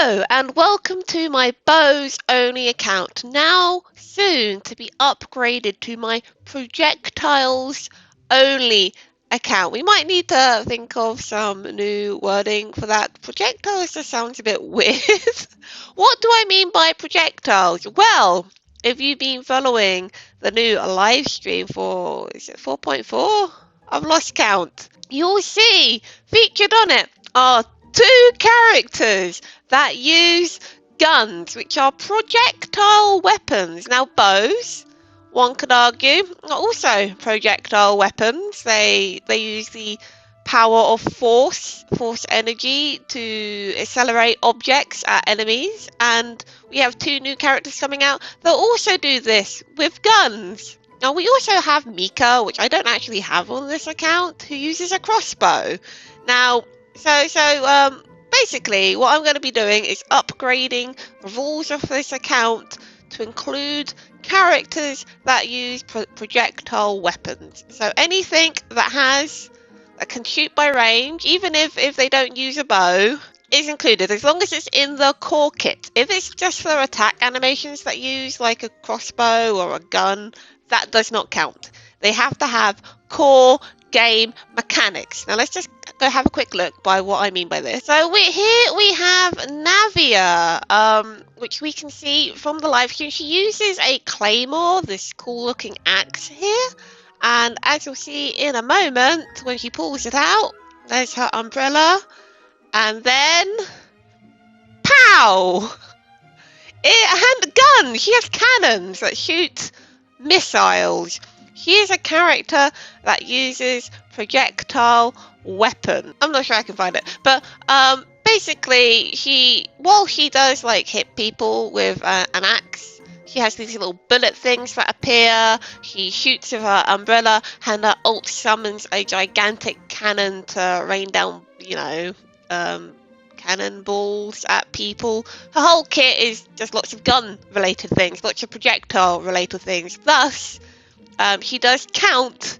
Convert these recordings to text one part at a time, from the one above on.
Hello and welcome to my bows only account, now soon to be upgraded to my projectiles only account. We might need to think of some new wording for that. Projectiles just sounds a bit weird. What do I mean by projectiles? Well, if you've been following the new live stream for, is it 4.4? I've lost count. You'll see featured on it are two characters that use guns, which are projectile weapons. Now, bows, one could argue, are also projectile weapons. They use the power of force energy to accelerate objects at enemies, and we have two new characters coming out that also do this with guns. Now we also have Mika, which I don't actually have on this account, who uses a crossbow. Now, so basically what I'm going to be doing is upgrading the rules of this account to include characters that use projectile weapons. So anything that can shoot by range, even if they don't use a bow, is included as long as it's in the core kit. If it's just for attack animations that use like a crossbow or a gun, that does not count. They have to have core game mechanics. Now let's just go have a quick look by what I mean by this. So here we have Navia, which we can see from the live stream. She uses a claymore, this cool looking axe here. And as you'll see in a moment, when she pulls it out, there's her umbrella. And then, pow! And guns! She has cannons that shoot missiles. She is a character that uses projectile weapon. I'm not sure I can find it, but basically, while she does like hit people with an axe, she has these little bullet things that appear. She shoots with her umbrella, and her ult summons a gigantic cannon to rain down, cannonballs at people. Her whole kit is just lots of gun-related things, lots of projectile-related things. Thus, she does count,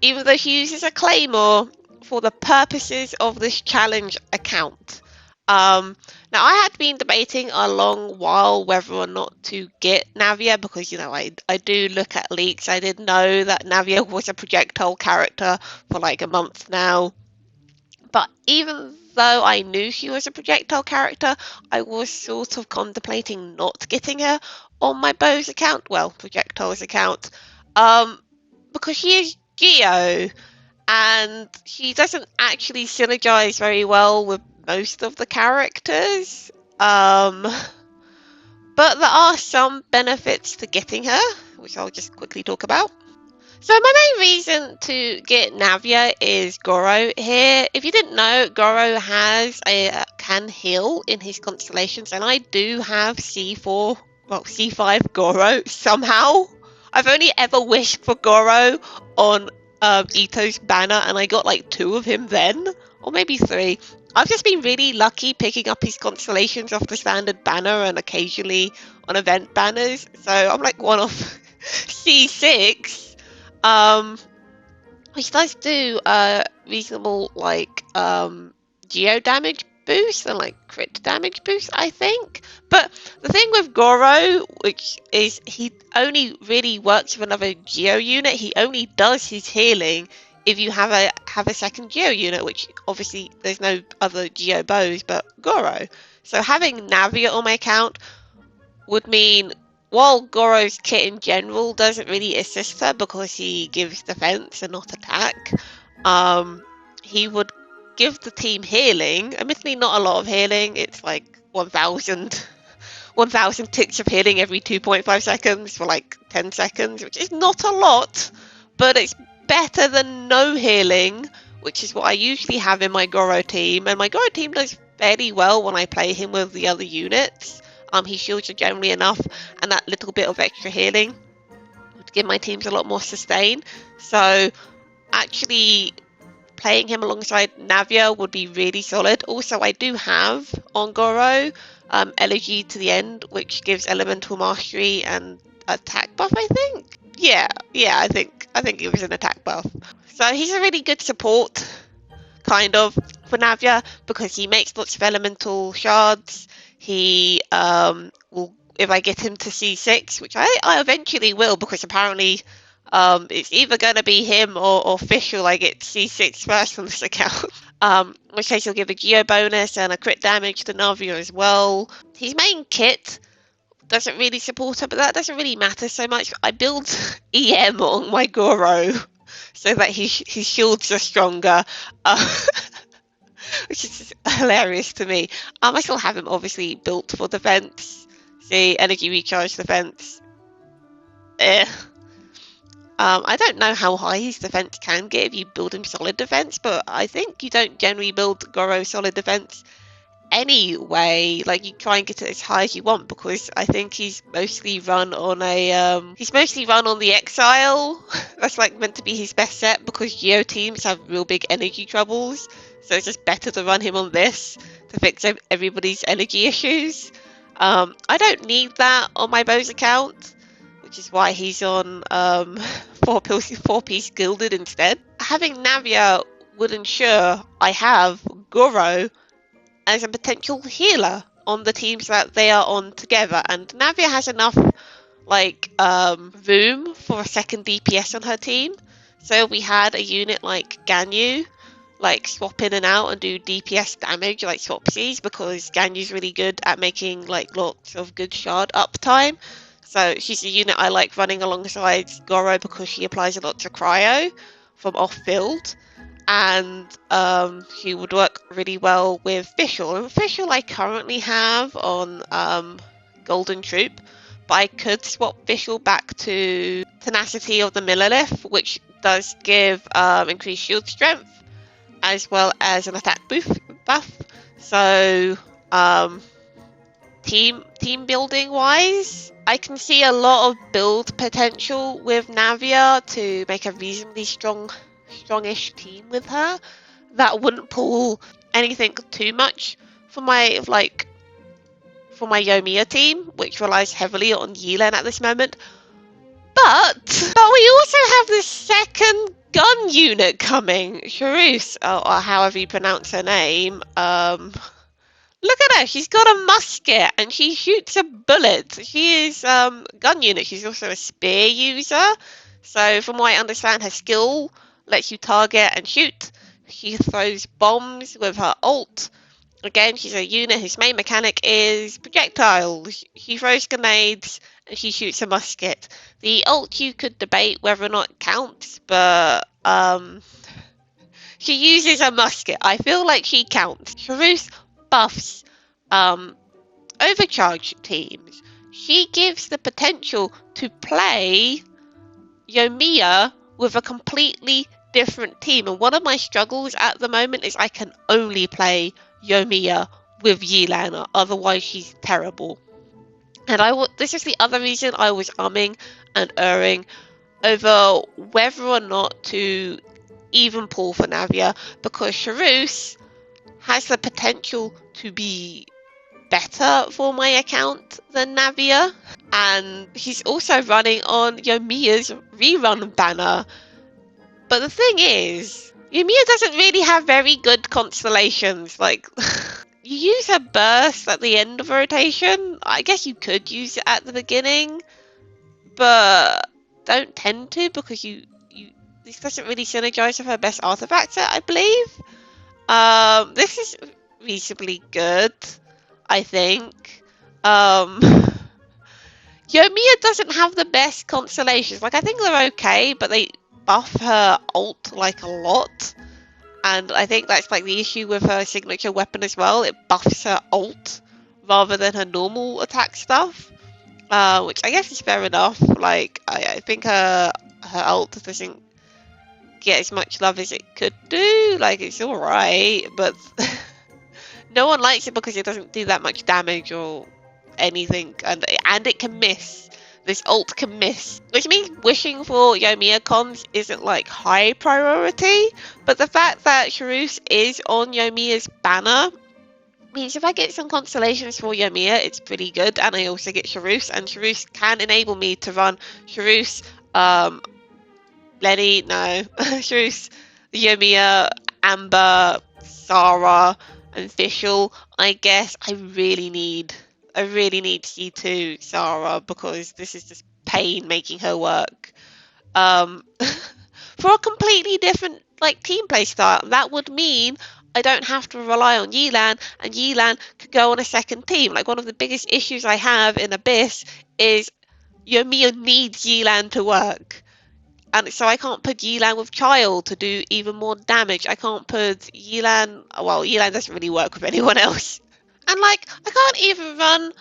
even though she uses a claymore, for the purposes of this challenge account. Now, I had been debating a long while whether or not to get Navia because, I do look at leaks. I did know that Navia was a projectile character for like a month now. But even though I knew she was a projectile character, I was sort of contemplating not getting her on my bows account, well, projectiles account, because she is Geo, and she doesn't actually synergize very well with most of the characters. But there are some benefits to getting her, which I'll just quickly talk about. So my main reason to get Navia is Goro here. If you didn't know, Goro can heal in his constellations, and I do have C5 Goro somehow. I've only ever wished for Goro on Ito's banner, and I got like 2 of him then, or maybe 3. I've just been really lucky picking up his constellations off the standard banner and occasionally on event banners. So I'm like one of C6. Which does do reasonable geo damage boost and like crit damage boost, I think. But the thing with Goro, which is he only really works with another geo unit. He only does his healing if you have a second geo unit, which obviously there's no other geo bows but Goro. So having Navia on my account would mean, while Goro's kit in general doesn't really assist her because he gives defense and not attack, he would give the team healing. Admittedly, not a lot of healing. It's like 1,000 ticks of healing every 2.5 seconds for like 10 seconds, which is not a lot, but it's better than no healing, which is what I usually have in my Goro team. And my Goro team does fairly well when I play him with the other units. His shields are generally enough, and that little bit of extra healing would give my teams a lot more sustain. So actually playing him alongside Navia would be really solid. Also, I do have on Goro Elegy to the End, which gives elemental mastery and attack buff, I think. Yeah, I think it was an attack buff. So he's a really good support kind of, for Navia, because he makes lots of elemental shards. He will, if I get him to C6, which I eventually will, because apparently it's either going to be him or Fischl I get C6 first on this account. Which case he'll give a geo bonus and a crit damage to Navia as well. His main kit doesn't really support her, but that doesn't really matter so much. I build EM on my Goro so that his shields are stronger, which is hilarious to me. I still have him obviously built for defense. See, energy recharge defense. I don't know how high his defense can get if you build him solid defense, but I think you don't generally build Goro solid defense anyway. Like, you try and get it as high as you want, because I think he's mostly run on the Exile. That's like meant to be his best set, because Geo teams have real big energy troubles, so it's just better to run him on this to fix everybody's energy issues. I don't need that on my Bose account, which is why he's on 4-piece gilded instead. Having Navia would ensure I have Goro as a potential healer on the teams that they are on together, and Navia has enough room for a second DPS on her team. So we had a unit like Ganyu swap in and out and do DPS damage like swapsies, because Ganyu's really good at making lots of good shard uptime. So she's a unit I like running alongside Goro, because she applies a lot to cryo from off-field, and she would work really well with Fischl. And Fischl I currently have on Golden Troop, but I could swap Fischl back to Tenacity of the Millilith, which does give increased shield strength as well as an attack buff. So team building wise, I can see a lot of build potential with Navia to make a reasonably strongish team with her that wouldn't pull anything too much for my Yoimiya team, which relies heavily on Yelan at this moment. But we also have the second gun unit coming, Chevreuse, or however you pronounce her name. Look at her, she's got a musket and she shoots a bullet. She is gun unit. She's also a spear user. So from what I understand, her skill lets you target and shoot. She throws bombs with her ult. Again, she's a unit whose main mechanic is projectiles. She throws grenades and she shoots a musket. The ult you could debate whether or not it counts, but she uses a musket. I feel like she counts. Chevreuse buffs overcharge teams. She gives the potential to play Yoimiya with a completely different team, and one of my struggles at the moment is I can only play Yoimiya with Yelan, otherwise she's terrible. And this is the other reason I was umming and erring over whether or not to even pull for Navia, because Chevreuse has the potential to be better for my account than Navia, and he's also running on Yoimiya's rerun banner. But the thing is, Yoimiya doesn't really have very good constellations. Like, you use a burst at the end of a rotation. I guess you could use it at the beginning, but don't tend to, because this doesn't really synergize with her best artifact set, I believe. This is reasonably good, I think. Yoimiya doesn't have the best constellations. Like, I think they're okay, but they buff her ult a lot, and I think that's the issue with her signature weapon as well. It buffs her ult rather than her normal attack stuff, which I guess is fair enough. I think her ult doesn't get as much love as it could do. It's alright, but no one likes it because it doesn't do that much damage or anything, and it can miss. This ult can miss, which means wishing for Yoimiya cons isn't high priority, but the fact that Chevreuse is on Yoimiya's banner means if I get some constellations for Yoimiya, it's pretty good, and I also get Chevreuse, and Chevreuse can enable me to run Chevreuse, Chevreuse, Yoimiya, Amber, Sarah, and Fischl, I guess I really need C2 Sarah, because this is just pain making her work. For a completely different team play style, that would mean I don't have to rely on Yelan, and Yelan could go on a second team. Like, one of the biggest issues I have in Abyss is Yoimiya needs Yelan to work. And so I can't put Yelan with Child to do even more damage. I can't put Yelan... Well, Yelan doesn't really work with anyone else. And, I can't even run,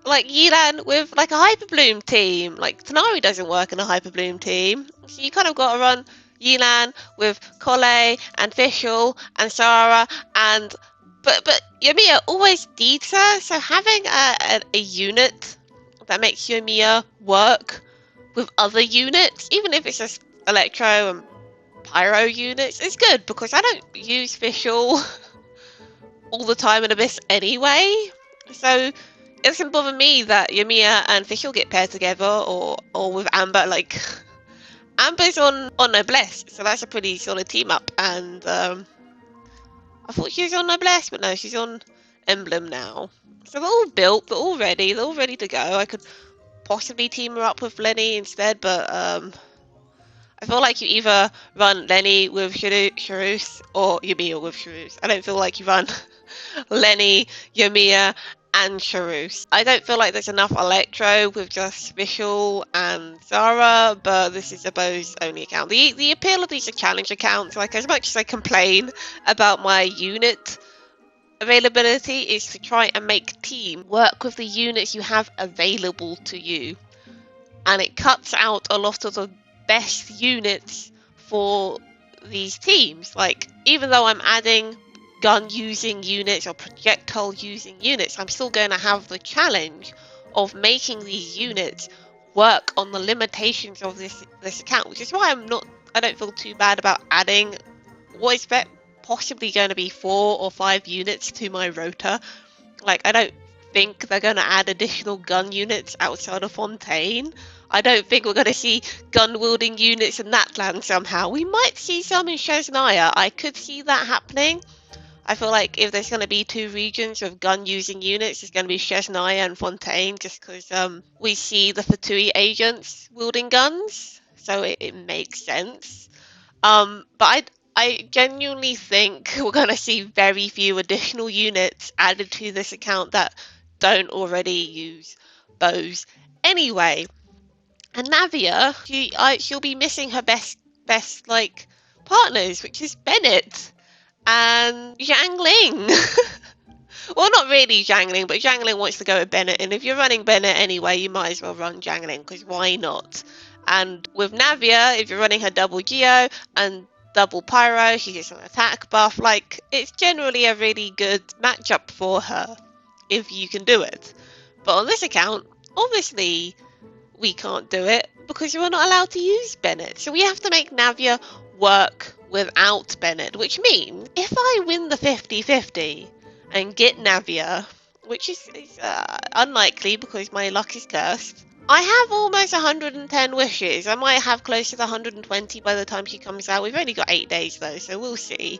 Yelan with, a Hyper Bloom team. Tanari doesn't work in a Hyper Bloom team. So you kind of got to run Yelan with Collei and Fischl and Sarah and... But Yoimiya always needs her, so having a unit that makes Yoimiya work with other units, even if it's just Electro and Pyro units, is good, because I don't use Fischl all the time in Abyss anyway. So it doesn't bother me that Yoimiya and Fischl get paired together, or with Amber. Amber's on Noblesse, so that's a pretty solid team up. And I thought she was on Noblesse, but no, she's on Emblem now. So they're all built, they're all ready to go. I could possibly team her up with Lenny instead, but I feel like you either run Lenny with Chevreuse or Yoimiya with Chevreuse. I don't feel like you run Lenny, Yoimiya, and Chevreuse. I don't feel like there's enough Electro with just Fischl and Zara, but this is a bows only account. The appeal of these challenge accounts, as much as I complain about my unit availability, is to try and make team work with the units you have available to you. And it cuts out a lot of the best units for these teams. Even though I'm adding gun using units or projectile using units, I'm still going to have the challenge of making these units work on the limitations of this account, which is why I don't feel too bad about adding what is possibly going to be 4 or 5 units to my rota. I don't think they're going to add additional gun units outside of Fontaine. I don't think we're going to see gun-wielding units in that land somehow. We might see some in Chesnaya. I could see that happening. I feel like if there's going to be 2 regions of gun-using units, it's going to be Chesnaya and Fontaine, just because we see the Fatui agents wielding guns, so it makes sense. But I genuinely think we're going to see very few additional units added to this account that don't already use bows anyway. And Navia, she'll be missing her best partners, which is Bennett and Zhang Ling. Well, not really Zhang Ling, but Zhang Ling wants to go with Bennett, and if you're running Bennett anyway, you might as well run Zhang Ling, because why not? And with Navia, if you're running her double Geo and double Pyro, she gets an attack buff. It's generally a really good matchup for her, if you can do it. But on this account, obviously we can't do it, because we're not allowed to use Bennett. So we have to make Navia work without Bennett, which means if I win the 50-50 and get Navia, which is unlikely because my luck is cursed, I have almost 110 wishes. I might have close to the 120 by the time she comes out. We've only got 8 days though, so we'll see.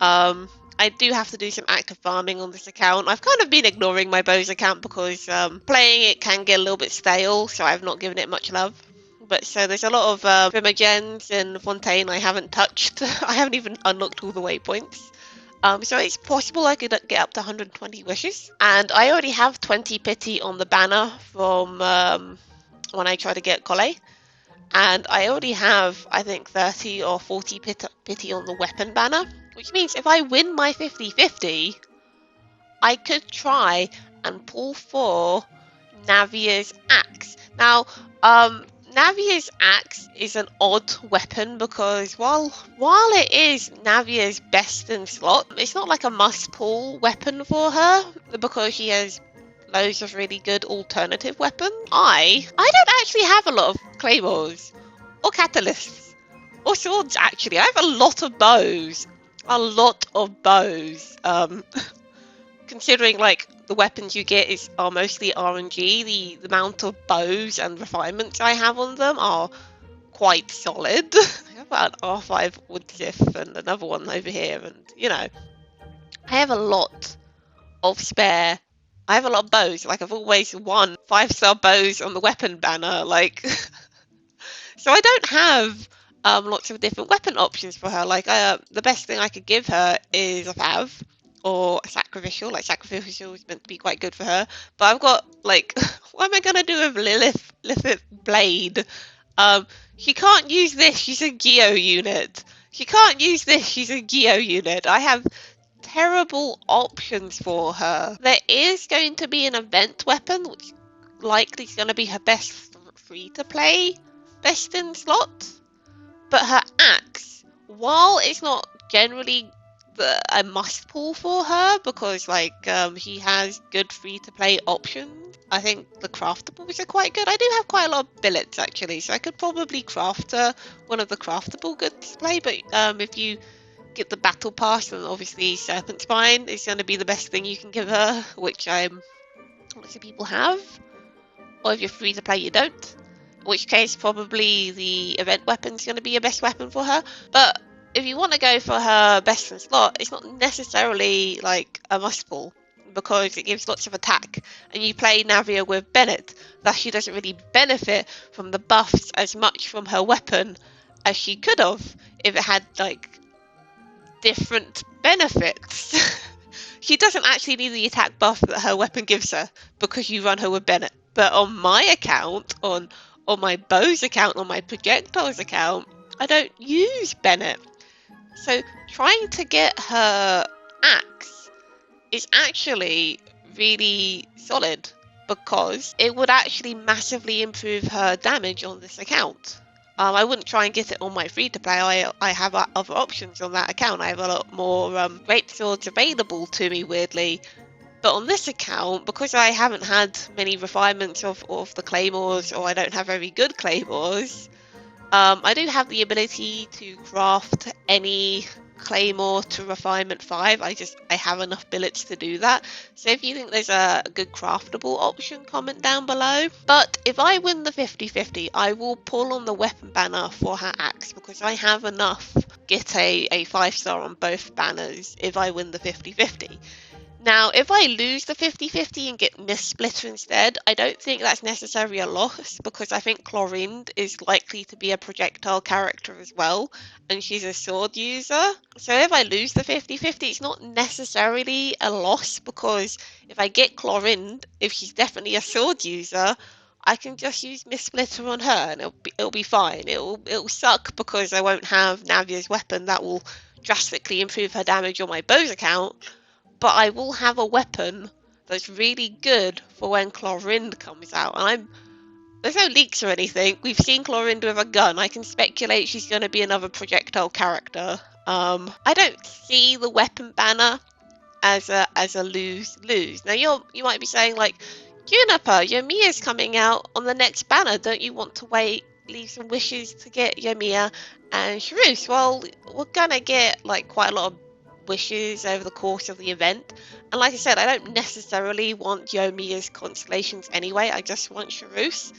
I do have to do some active farming on this account. I've kind of been ignoring my bows account because playing it can get a little bit stale, so I've not given it much love. But so there's a lot of Primogens and Fontaine I haven't touched. I haven't even unlocked all the waypoints. So it's possible I could get up to 120 wishes. And I already have 20 pity on the banner from when I try to get Collei. And I already have, I think, 30 or 40 pity on the weapon banner. Which means if I win my 50-50, I could try and pull for Navia's axe. Now, Navia's axe is an odd weapon because while it is Navia's best in slot, it's not like a must-pull weapon for her because she has loads of really good alternative weapons. I don't actually have a lot of claymores or catalysts or swords actually. I have a lot of bows. A lot of bows. Considering the weapons you get are mostly RNG, the amount of bows and refinements I have on them are quite solid. I have about an R5 wood sif and another one over here, and you know, I have a lot of spare. I have a lot of bows. Like I've always won 5-star bows on the weapon banner. Like, so I don't have lots of different weapon options for her. Like the best thing I could give her is a fav or a sacrificial. Like sacrificial is meant to be quite good for her, but I've got like, what am I gonna do with Lilith Blade? She can't use this. She's a Geo unit. She can't use this. She's a Geo unit. I have terrible options for her. There is going to be an event weapon, which likely is going to be her best free-to-play best in slot. But her axe, while it's not generally a must pull for her, because like she has good free-to-play options, I think the craftables are quite good. I do have quite a lot of billets actually, so I could probably craft her one of the craftable goods to play. But if you get the battle pass, and obviously Serpent Spine is going to be the best thing you can give her, which lots of people have. Or if you're free to play, you don't. In which case, probably the event weapon is going to be your best weapon for her. But if you want to go for her best in slot, it's not necessarily like a must pull, because it gives lots of attack, and you play Navia with Bennett, that she doesn't really benefit from the buffs as much from her weapon as she could have if it had like different benefits. She doesn't actually need the attack buff that her weapon gives her because you run her with Bennett. But on my account, on my bows account, on my projectiles account, I don't use Bennett. So trying to get her axe is actually really solid, because it would actually massively improve her damage on this account. I wouldn't try and get it on my free-to-play. I have other options on that account. I have a lot more great swords available to me, weirdly. But on this account, because I haven't had many refinements of the claymores, or I don't have very good claymores, I do have the ability to craft any claymore to refinement 5. I have enough billets to do that. So if you think there's a good craftable option, comment down below. But if I win the 50-50, I will pull on the weapon banner for her axe, because I have enough get a 5-star on both banners if I win the 50-50. Now, if I lose the 50-50 and get Miss Splitter instead, I don't think that's necessarily a loss, because I think Chlorinde is likely to be a projectile character as well, and she's a sword user. So if I lose the 50-50, it's not necessarily a loss, because if I get Chlorinde, if she's definitely a sword user, I can just use Miss Splitter on her, and it'll be fine. It'll suck because I won't have Navia's weapon that will drastically improve her damage on my bows account. But I will have a weapon that's really good for when Chlorinde comes out. And there's no leaks or anything. We've seen Chlorinde with a gun. I can speculate she's going to be another projectile character. I don't see the weapon banner as a lose. Now you might be saying, like, Juniper, Yoimiya's coming out on the next banner. Don't you want to wait, leave some wishes to get Yoimiya and Chevreuse? Well, we're gonna get like quite a lot of wishes over the course of the event, and like I said, I don't necessarily want Yoimiya's constellations anyway. I just want Chevreuse,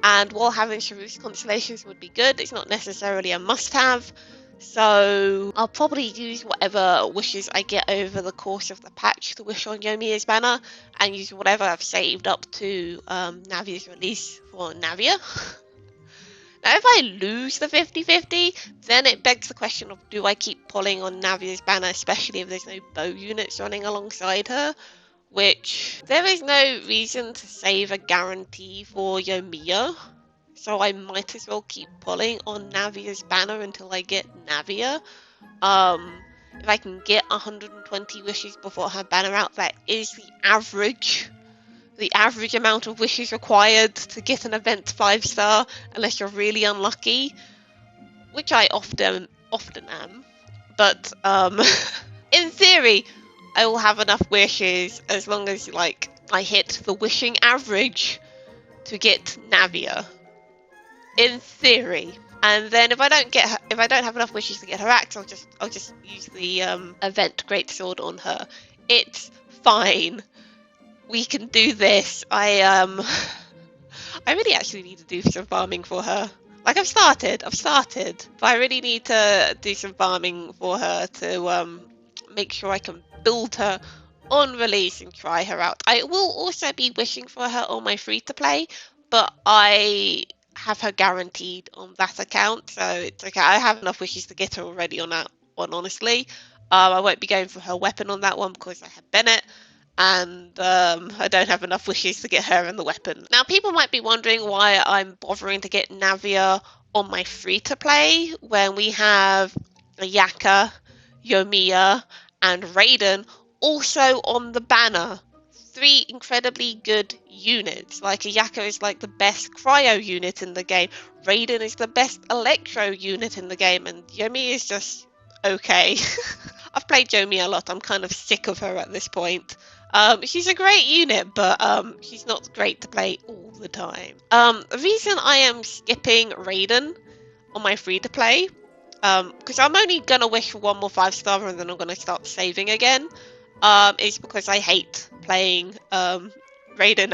and while having Chevreuse constellations would be good, it's not necessarily a must-have. So I'll probably use whatever wishes I get over the course of the patch to wish on Yoimiya's banner, and use whatever I've saved up to Navia's release for Navia. Now, if I lose the 50-50, then it begs the question of, do I keep pulling on Navia's banner, especially if there's no bow units running alongside her? Which, there is no reason to save a guarantee for Yoimiya, so I might as well keep pulling on Navia's banner until I get Navia. If I can get 120 wishes before her banner out, that is the average amount of wishes required to get an event 5-star, unless you're really unlucky, which I often am. But in theory, I will have enough wishes as long as like I hit the wishing average to get Navia. In theory. And then if I don't have enough wishes to get her axe, I'll just use the event greatsword on her. It's fine. We can do this. I really actually need to do some farming for her. Like I've started, but I really need to do some farming for her to make sure I can build her on release and try her out. I will also be wishing for her on my free to play, but I have her guaranteed on that account, so it's okay. I have enough wishes to get her already on that one, honestly. I won't be going for her weapon on that one because I have Bennett, and I don't have enough wishes to get her in the weapon. Now, people might be wondering why I'm bothering to get Navia on my free-to-play when we have Ayaka, Yomiya, and Raiden also on the banner. Three incredibly good units. Like Ayaka is like the best cryo unit in the game. Raiden is the best electro unit in the game, and Yomi is just okay. I've played Yomi a lot. I'm kind of sick of her at this point. She's a great unit, but she's not great to play all the time. The reason I am skipping Raiden on my free to play, because I'm only gonna wish for one more 5-star and then I'm gonna start saving again, is because I hate playing Raiden.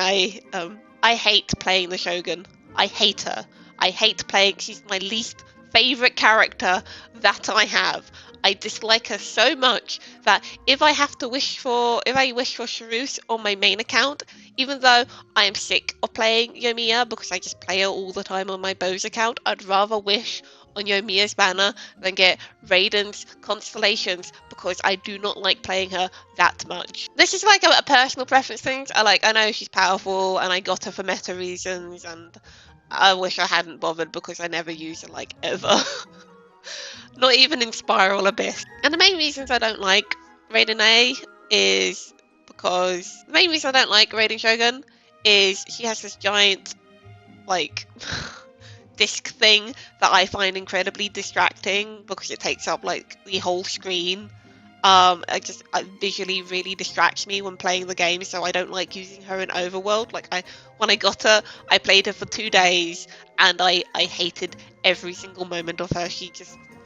I hate playing the Shogun. I hate her. I hate playing. She's my least favorite character that I have. I dislike her so much that if I wish for Chevreuse on my main account, even though I am sick of playing Yomiya because I just play her all the time on my Bose account, I'd rather wish on Yomiya's banner than get Raiden's constellations because I do not like playing her that much. This is like a personal preference thing. I know she's powerful and I got her for meta reasons, and I wish I hadn't bothered because I never use her like ever. Not even in Spiral Abyss. And the main reasons I don't like Raiden A is because the main reason I don't like Raiden Shogun is she has this giant like disc thing that I find incredibly distracting because it takes up like the whole screen. It visually really distracts me when playing the game, so I don't like using her in Overworld. When I got her, I played her for 2 days and I hated every single moment of her.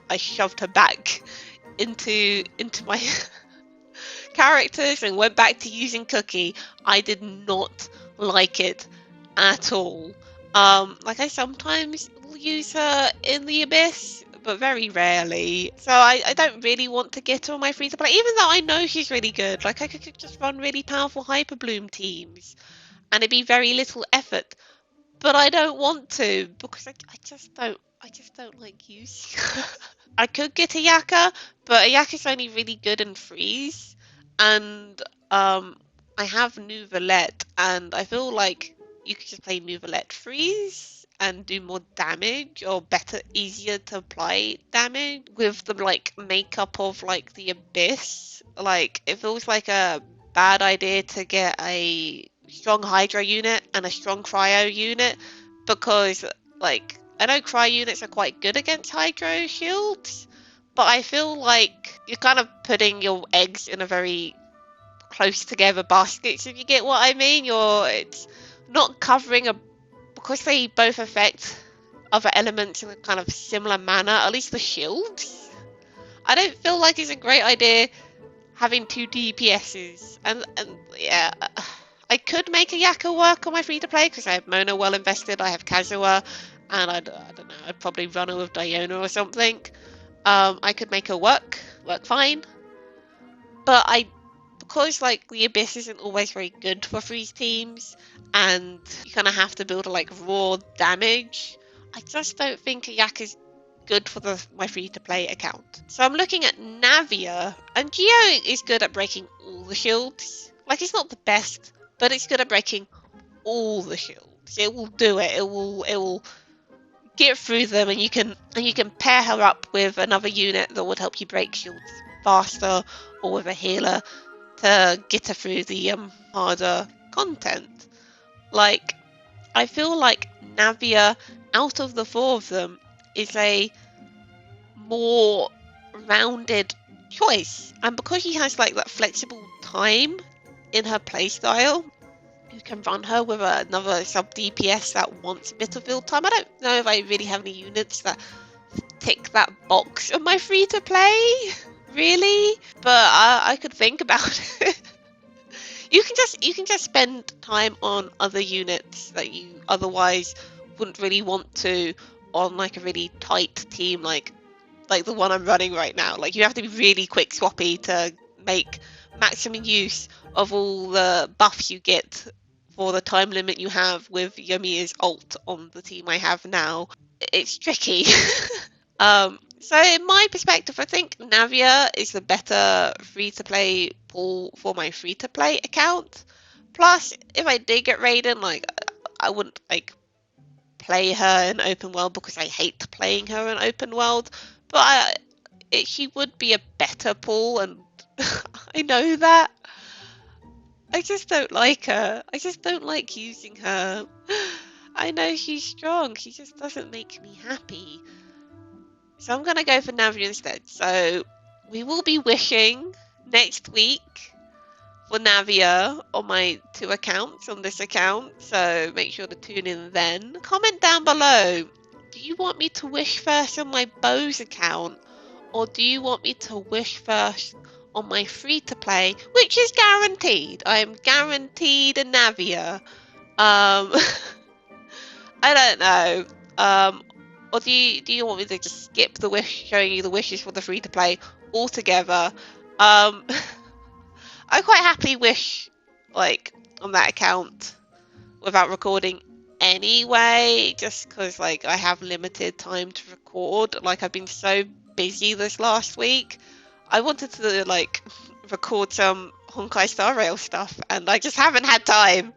I shoved her back into my characters and went back to using Cookie. I did not like it at all. I sometimes will use her in the Abyss, but very rarely. So I don't really want to get her on my free to play, even though I know she's really good. Like I could just run really powerful Hyper Bloom teams, and it'd be very little effort. But I don't want to because I just don't like using her. I could get Ayaka, but Ayaka's only really good in freeze, and I have Nouvelette, and I feel like you could just play Nouvelette freeze and do more damage, or better, easier to apply damage with the makeup of the Abyss. It feels like a bad idea to get a strong Hydra unit and a strong Cryo unit because I know Cryo units are quite good against Hydro shields, but I feel like you're kind of putting your eggs in a very close together basket, so if you get what I mean. It's not covering because they both affect other elements in a kind of similar manner, at least the shields. I don't feel like it's a great idea having 2 DPSs, and yeah, I could make a Yaka work on my free-to-play because I have Mona well invested, I have Kazuha, and I don't know, I'd probably run her with Diona or something. I could make her work fine, but because the Abyss isn't always very good for freeze teams, and you kind of have to build a raw damage, I just don't think Ayaka's good for my free-to-play account. So I'm looking at Navia, and Geo is good at breaking all the shields. It's not the best, but it's good at breaking all the shields. It will do it. It will get through them, and you can pair her up with another unit that would help you break shields faster, or with a healer to get her through the harder content. I feel like Navia, out of the 4 of them, is a more rounded choice, and because she has that flexible time in her playstyle, you can run her with another sub DPS that wants a bit of build time. I don't know if I really have any units that tick that box on my free to play, really, but I could think about it. You can just spend time on other units that you otherwise wouldn't really want to on like a really tight team like the one I'm running right now. Like you have to be really quick swappy to make maximum use of all the buffs you get for the time limit you have with Yumi's ult on the team I have now. It's tricky. So in my perspective, I think Navia is the better free-to-play pool for my free-to-play account. Plus, if I did get Raiden, like I wouldn't like play her in open world because I hate playing her in open world. But she would be a better pool, and I know that. I just don't like her. I just don't like using her. I know she's strong. She just doesn't make me happy. So I'm going to go for Navia instead. So we will be wishing next week for Navia on my 2 accounts on this account. So make sure to tune in then. Comment down below. Do you want me to wish first on my Bose account? Or do you want me to wish first on my free-to-play, which is guaranteed? I am guaranteed a Navia. I don't know. Or do you want me to just skip the wish, showing you the wishes for the free-to-play altogether? I quite happily wish, like, on that account without recording anyway, just because, like, I have limited time to record. Like, I've been so busy this last week. I wanted to, like, record some Honkai Star Rail stuff, and I just haven't had time.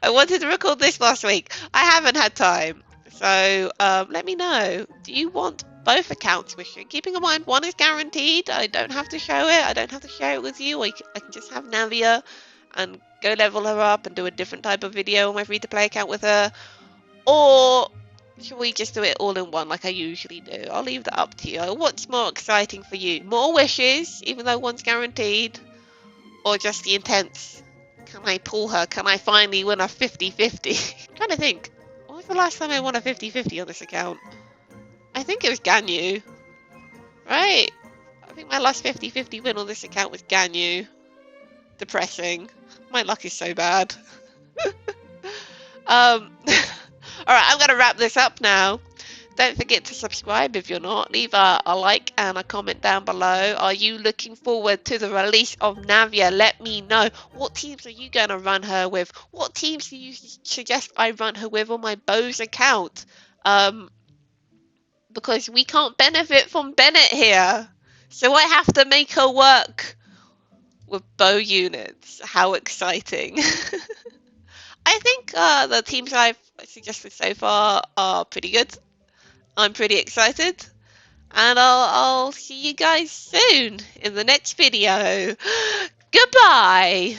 I wanted to record this last week. I haven't had time. So, let me know. Do you want both accounts wishing? Keeping in mind, one is guaranteed. I don't have to show it. I don't have to share it with you. I can just have Navia and go level her up and do a different type of video on my free-to-play account with her. Or should we just do it all in one like I usually do? I'll leave that up to you. What's more exciting for you? More wishes, even though one's guaranteed? Or just the intense, can I pull her? Can I finally win a 50-50? I'm trying to think. When was the last time I won a 50-50 on this account? I think it was Ganyu. Right? I think my last 50-50 win on this account was Ganyu. Depressing. My luck is so bad. Alright, I'm going to wrap this up now. Don't forget to subscribe if you're not. Leave a like and a comment down below. Are you looking forward to the release of Navia? Let me know. What teams are you going to run her with? What teams do you suggest I run her with on my Bose account? Because we can't benefit from Bennett here. So I have to make her work with bow units. How exciting. I think the teams I've suggested so far are pretty good. I'm pretty excited. And I'll see you guys soon in the next video. Goodbye!